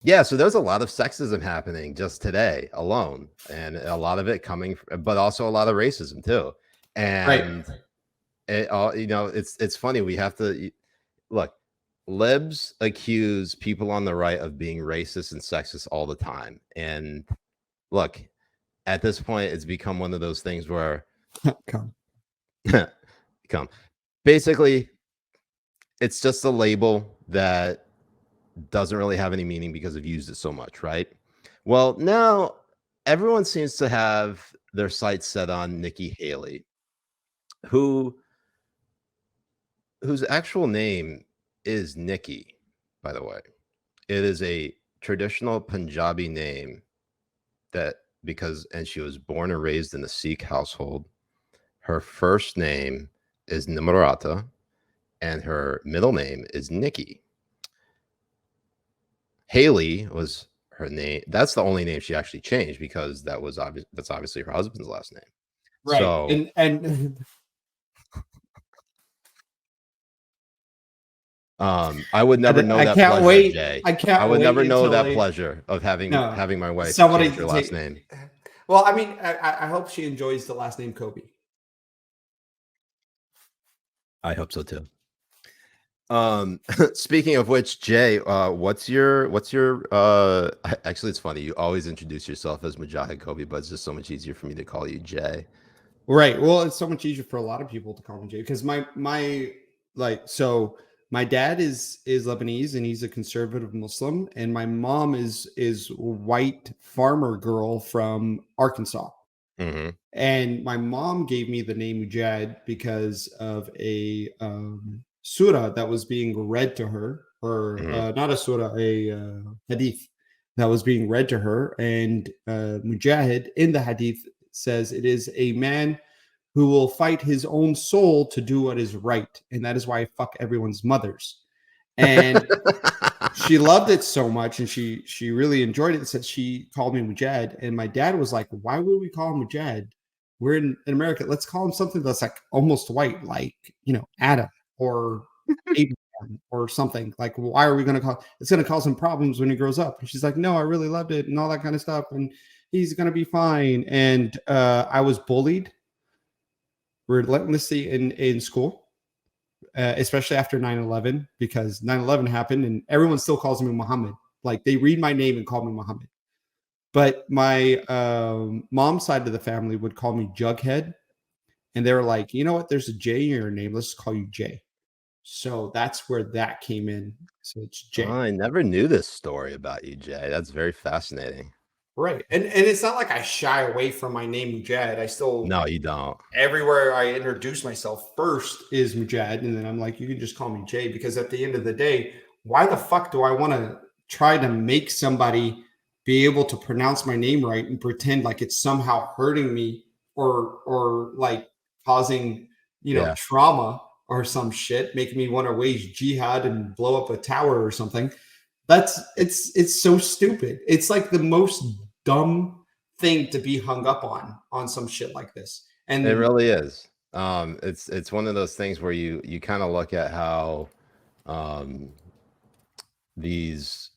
Yeah, so there's a lot of sexism happening just today alone, and a lot of it coming, but also a lot of racism too. And it all, it's funny. We have to look. Libs accuse people on the right of being racist and sexist all the time, and look, at this point, it's become one of those things where Come. come. Basically, it's just a label that doesn't really have any meaning because I've used it so much, right? Well, now everyone seems to have their sights set on Nikki Haley, who whose actual name is Nikki, by the way. It is a traditional Punjabi name and she was born and raised in a Sikh household. Her first name is Nimrata, and her middle name is Nikki. Haley was her name. That's the only name she actually changed because that's obviously her husband's last name. Right. So And I would never know I that can't pleasure, wait. Jay. I can't I would wait never know until that pleasure of having my wife somebody change her last name. Well, I mean, I hope she enjoys the last name Kobbe. I hope so too. Speaking of which, Jay, what's your actually, it's funny, you always introduce yourself as Mujahed Kobbe, but it's just so much easier for me to call you Jay. Right. Well, it's so much easier for a lot of people to call me Jay because my dad is Lebanese and he's a conservative Muslim, and my mom is white farmer girl from Arkansas. Mm-hmm. And my mom gave me the name Mujahed because of a surah that was being read to her, or not a surah, a hadith that was being read to her. And Mujahed in the hadith says it is a man who will fight his own soul to do what is right. And that is why I fuck everyone's mothers. And she loved it so much, and she really enjoyed it. Said she called me Mujahed, and my dad was like, "Why would we call him Mujahed? We're in America. Let's call him something that's like almost white, like Adam or Abraham or something. Like, why are we going to call? It's going to cause him problems when he grows up." And she's like, "No, I really loved it and all that kind of stuff, and he's going to be fine." And I was bullied relentlessly in school. Especially after 9/11, because 9/11 happened and everyone still calls me Muhammad. Like, they read my name and call me Muhammad. But my mom's side of the family would call me Jughead. And they were like, you know what? There's a J in your name. Let's just call you Jay. So that's where that came in. So it's Jay. Oh, I never knew this story about you, Jay. That's very fascinating. Right. And it's not like I shy away from my name, Mujahed. I still, No, you don't. everywhere I introduce myself first is Mujahed, and then I'm like, you can just call me Jay, because at the end of the day, why the fuck do I want to try to make somebody be able to pronounce my name right and pretend like it's somehow hurting me, or like causing Yeah. trauma or some shit, making me want to wage jihad and blow up a tower or something. It's so stupid. It's like the most dumb thing to be hung up on some shit like this. And It really is. It's one of those things where you kind of look at how these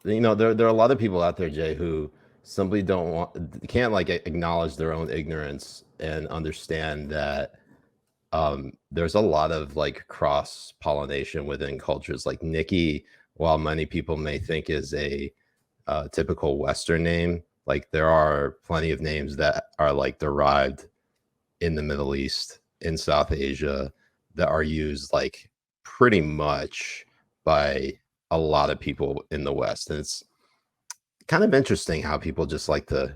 there are a lot of people out there, Jay, who simply can't like acknowledge their own ignorance and understand that there's a lot of like cross pollination within cultures. Like Nikki, while many people may think is a typical Western name, like there are plenty of names that are like derived in the Middle East, in South Asia, that are used like pretty much by a lot of people in the West. And it's kind of interesting how people just like to,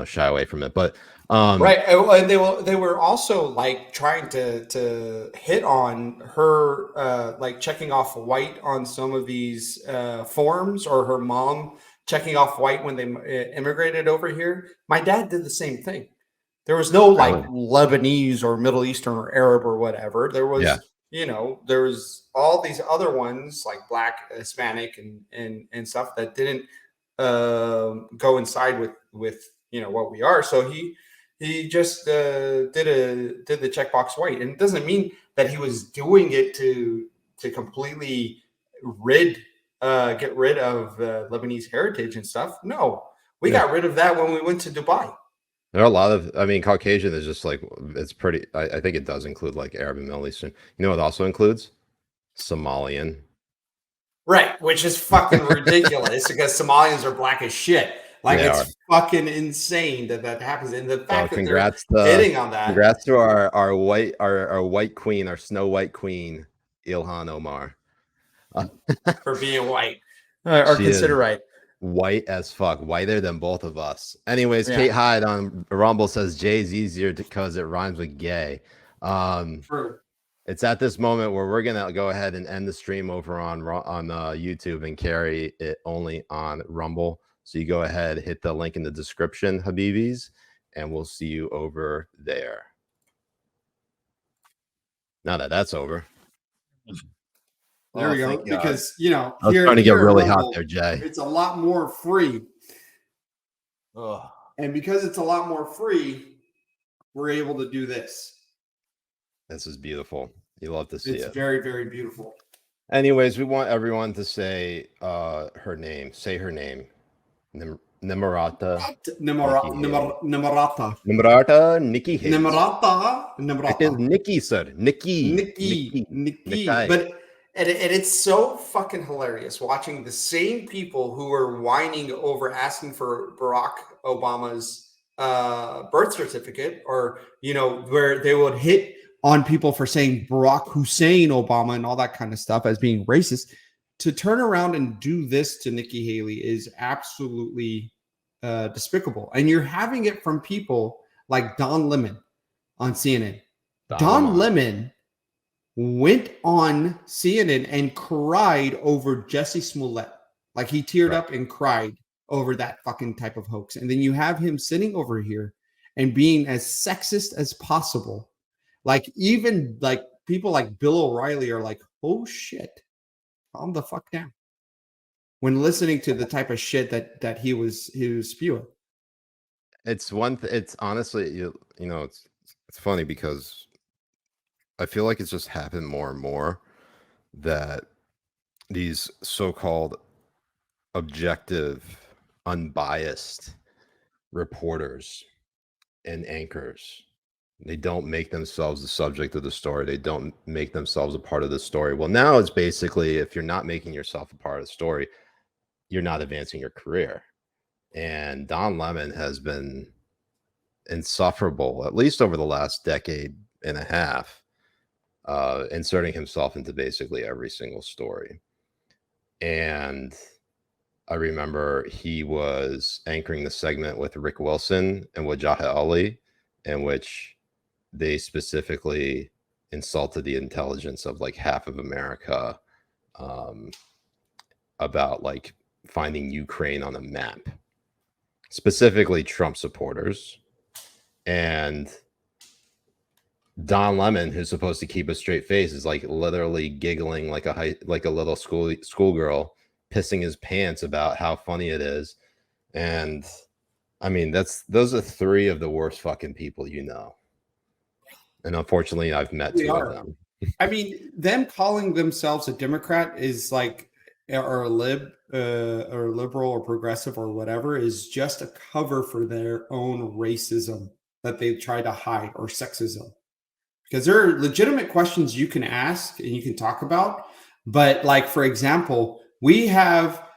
shy away from it. But right, and they were also like trying to hit on her, like checking off white on some of these forms, or her mom checking off white when they immigrated over here. My dad did the same thing. There was no like really, Lebanese or Middle Eastern or Arab or whatever. There yeah, was, there was all these other ones like Black, Hispanic, and stuff that didn't go inside with what we are. So he just did the checkbox white, and it doesn't mean that he was doing it to completely rid get rid of Lebanese heritage and stuff. No, we got rid of that when we went to Dubai. There are a lot of, I mean, Caucasian is just like, it's pretty, I think it does include like Arab and Middle Eastern. You know what also includes? Somalian. Right, which is fucking ridiculous because Somalians are black as shit. Like, it's fucking insane that happens. And the fact that they're hitting on that. Congrats to our white queen, our Snow White queen, Ilhan Omar. For being white. Or consider right. White as fuck, whiter than both of us. Anyways, Kate Hyde on Rumble says Jay's easier because it rhymes with gay. True. It's at this moment where we're gonna go ahead and end the stream over on YouTube and carry it only on Rumble. So you go ahead, hit the link in the description, Habibis, and we'll see you over there. Now that that's over. There we go. Because, you know, I was trying to get really hot there, Jay. It's a lot more free. And because it's a lot more free, we're able to do this. This is beautiful. You love to see it. It's very, very beautiful. Anyways, we want everyone to say her name. Say her name. Nimarata. Nimarata. Nikki Haley. Nimarata. It is Nikki, sir. Nikki. But and it's so fucking hilarious watching the same people who are whining over asking for Barack Obama's birth certificate, or, you know, where they would hit on people for saying Barack Hussein Obama and all that kind of stuff as being racist, to turn around and do this to Nikki Haley is absolutely despicable. And you're having it from people like Don Lemon on CNN. Don Lemon went on CNN and cried over Jussie Smollett. Like, he teared up and cried over that fucking type of hoax. And then you have him sitting over here and being as sexist as possible. Like, even like people like Bill O'Reilly are like, oh shit, calm the fuck down, when listening to the type of shit that he was spewing. It's it's honestly, you know, it's funny because I feel like it's just happened more and more that these so-called objective, unbiased reporters and anchors, they don't make themselves the subject of the story. They don't make themselves a part of the story. Well, now it's basically, if you're not making yourself a part of the story, you're not advancing your career. And Don Lemon has been insufferable, at least over the last decade and a half, inserting himself into basically every single story. And I remember he was anchoring the segment with Rick Wilson and Mujahed Ali, in which they specifically insulted the intelligence of like half of America about like finding Ukraine on a map, specifically Trump supporters. And Don Lemon, who's supposed to keep a straight face, is like literally giggling like a little schoolgirl, pissing his pants about how funny it is. And I mean, those are three of the worst fucking people, you know. And unfortunately, I've met two of them. I mean, them calling themselves a Democrat is like, or a or liberal or progressive or whatever, is just a cover for their own racism that they try to hide, or sexism. Because there are legitimate questions you can ask and you can talk about. But like, for example, we have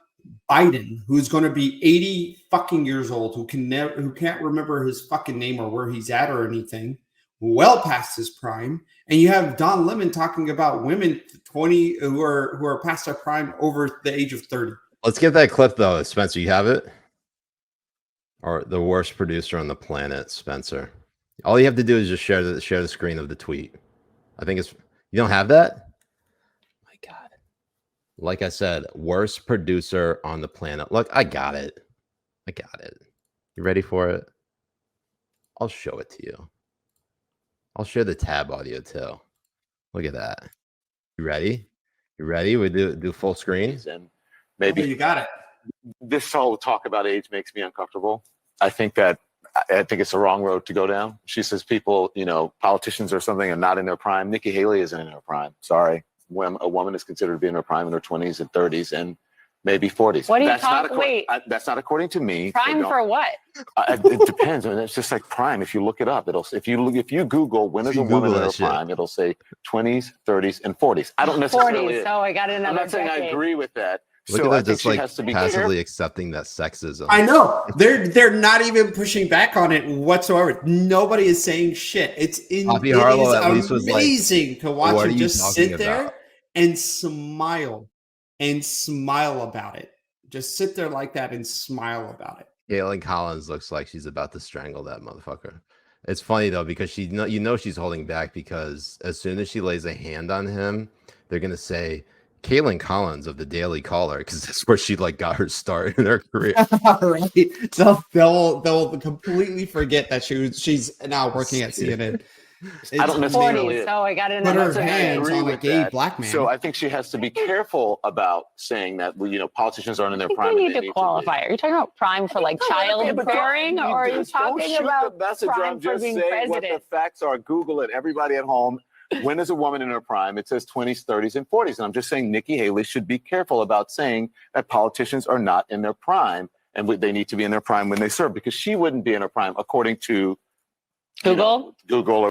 Biden, who's going to be 80 fucking years old, who can't remember his fucking name or where he's at or anything, well past his prime. And you have Don Lemon talking about women 20 who are past their prime over the age of 30. Let's get that clip though, Spencer. You have it? Or the worst producer on the planet, Spencer. All you have to do is just share the screen of the tweet. I think it's, you don't have that? My God. Like I said, worst producer on the planet. Look, I got it. You ready for it? I'll show it to you. I'll share the tab audio too. Look at that. You ready? We do full screen. And maybe you got it. This whole talk about age makes me uncomfortable. I think it's the wrong road to go down. She says people, you know, politicians or something are not in their prime. Nikki Haley isn't in her prime. Sorry. When a woman is considered to be in her prime in her 20s and 30s. And maybe 40s. What are you That's not talking? Wait, that's not according to me. prime for what? It depends. I mean, it's just like prime. If you look it up, if you Google when is a woman in her prime, it'll say 20s, 30s, and 40s. I don't necessarily. 40s. So I got another. I'm not saying decade. I agree with that. Look So at I that, think just she like has to be passively accepting that sexism. I know they're not even pushing back on it whatsoever. Nobody is saying shit. It is amazing to watch him just sit there and smile about it. Just sit there like that and smile about it. Caitlin Collins looks like she's about to strangle that motherfucker. It's funny though, because she's holding back, because as soon as she lays a hand on him, they're gonna say Caitlin Collins of the Daily Caller, because that's where she like got her start in her career. Right. So they'll completely forget that she's now working at CNN. I don't necessarily. 40s, so I got Put another. her hands on a gay black man. So I think she has to be careful about saying that politicians aren't in their I think prime. we need to qualify. Are you talking about prime for like childbearing, or are you talking about prime for being president? What the facts are. Google it. Everybody at home. When is a woman in her prime? It says 20s, 30s, and 40s. And I'm just saying Nikki Haley should be careful about saying that politicians are not in their prime, and they need to be in their prime when they serve, because she wouldn't be in her prime according to Google. Google.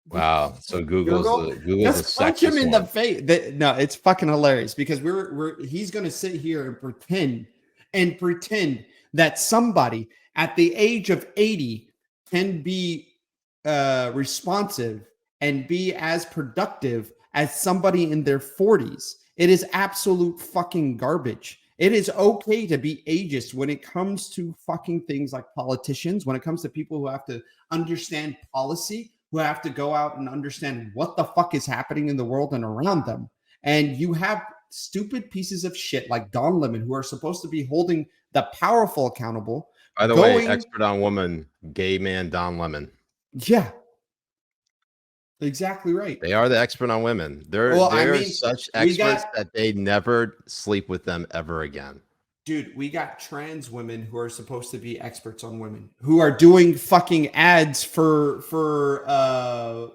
Wow. So Google's just punch him in the face. No, it's fucking hilarious, because he's gonna sit here and pretend that somebody at the age of 80 can be responsive and be as productive as somebody in their 40s. It is absolute fucking garbage. It is okay to be ageist when it comes to fucking things like politicians, when it comes to people who have to understand policy, who have to go out and understand what the fuck is happening in the world and around them. And you have stupid pieces of shit like Don Lemon, who are supposed to be holding the powerful accountable. By the way, expert on woman, gay man Don Lemon. Yeah. Exactly right. They are the expert on women. They're such experts that they never sleep with them ever again. Dude, we got trans women who are supposed to be experts on women, who are doing fucking ads for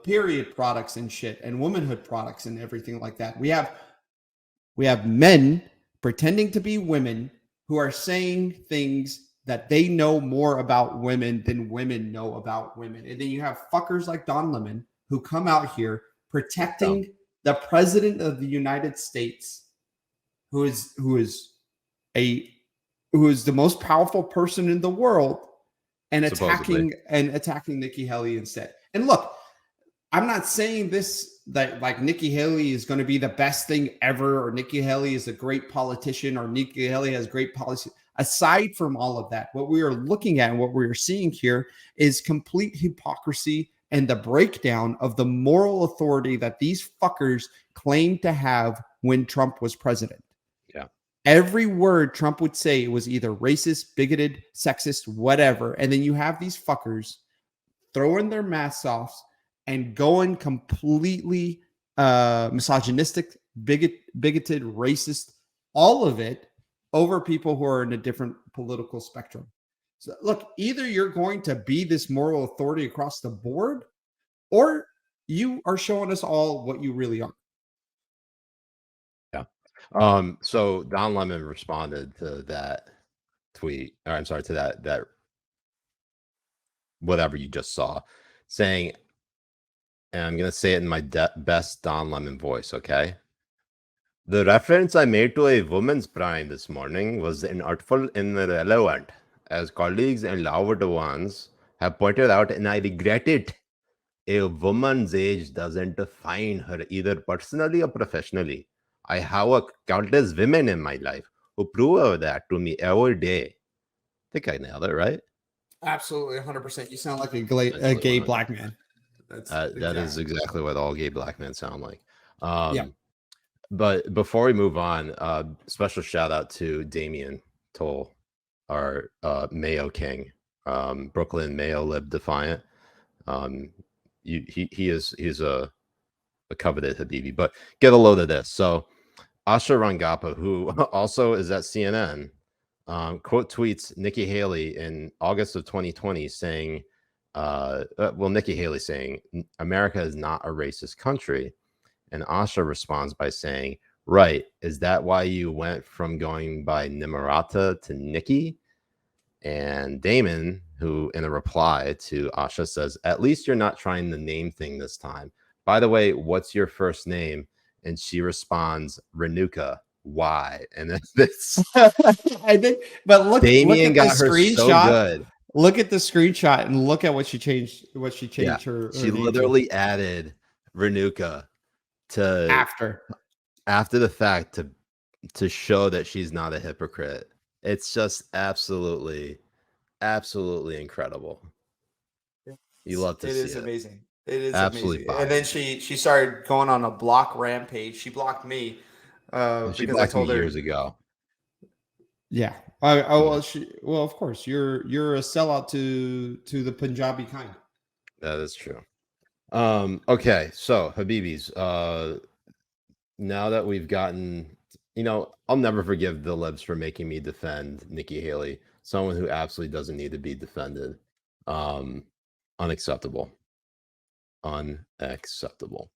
period products and shit, and womanhood products and everything like that. We have men pretending to be women who are saying things that they know more about women than women know about women. And then you have fuckers like Don Lemon who come out here protecting the president of the United States, who is the most powerful person in the world, and attacking Nikki Haley instead. And look, I'm not saying this that like Nikki Haley is going to be the best thing ever, or Nikki Haley is a great politician, or Nikki Haley has great policy. Aside from all of that, what we are looking at and what we are seeing here is complete hypocrisy and the breakdown of the moral authority that these fuckers claimed to have when Trump was president. Yeah. Every word Trump would say was either racist, bigoted, sexist, whatever. And then you have these fuckers throwing their masks off and going completely misogynistic, bigoted, racist, all of it over people who are in a different political spectrum. So look, either you're going to be this moral authority across the board, or you are showing us all what you really are. Yeah. So Don Lemon responded to that tweet, or I'm sorry, to that whatever you just saw, saying, and I'm going to say it in my best Don Lemon voice, okay? The reference I made to a woman's prime this morning was inartful and irrelevant, as colleagues and loved ones have pointed out, and I regret it. A woman's age doesn't define her either personally or professionally. I have countless women in my life who prove that to me every day. I think I nailed it, right? Absolutely, 100%. You sound like a gay black man. That is exactly what all gay black men sound like. Yeah. But before we move on, special shout out to Damian Toll, our Mayo King, Brooklyn Mayo Lib Defiant. He's a coveted Habibi, but get a load of this. So Asha Rangappa, who also is at CNN, quote tweets Nikki Haley in August of 2020 saying, Nikki Haley saying, America is not a racist country. And Asha responds by saying, Right. Is that why you went from going by Nimarata to Nikki? And Damon, who in a reply to Asha says, at least you're not trying the name thing this time. By the way, what's your first name? And she responds, Renuka. Why? And then this I think, but look at Damien the got her so screenshot. good. Look at the screenshot and look at what she changed. What she changed her. She name to. literally added Renuka to after the fact to show that she's not a hypocrite. It's just absolutely incredible. You love to see it. It is amazing. It is absolutely amazing. And then she started going on a block rampage. She blocked me she because blocked I told me her years ago. Yeah. Well, of course, you're a sellout to the Punjabi kind. That is true. Okay, so Habibis, now that we've gotten, I'll never forgive the libs for making me defend Nikki Haley, someone who absolutely doesn't need to be defended. Unacceptable. Unacceptable.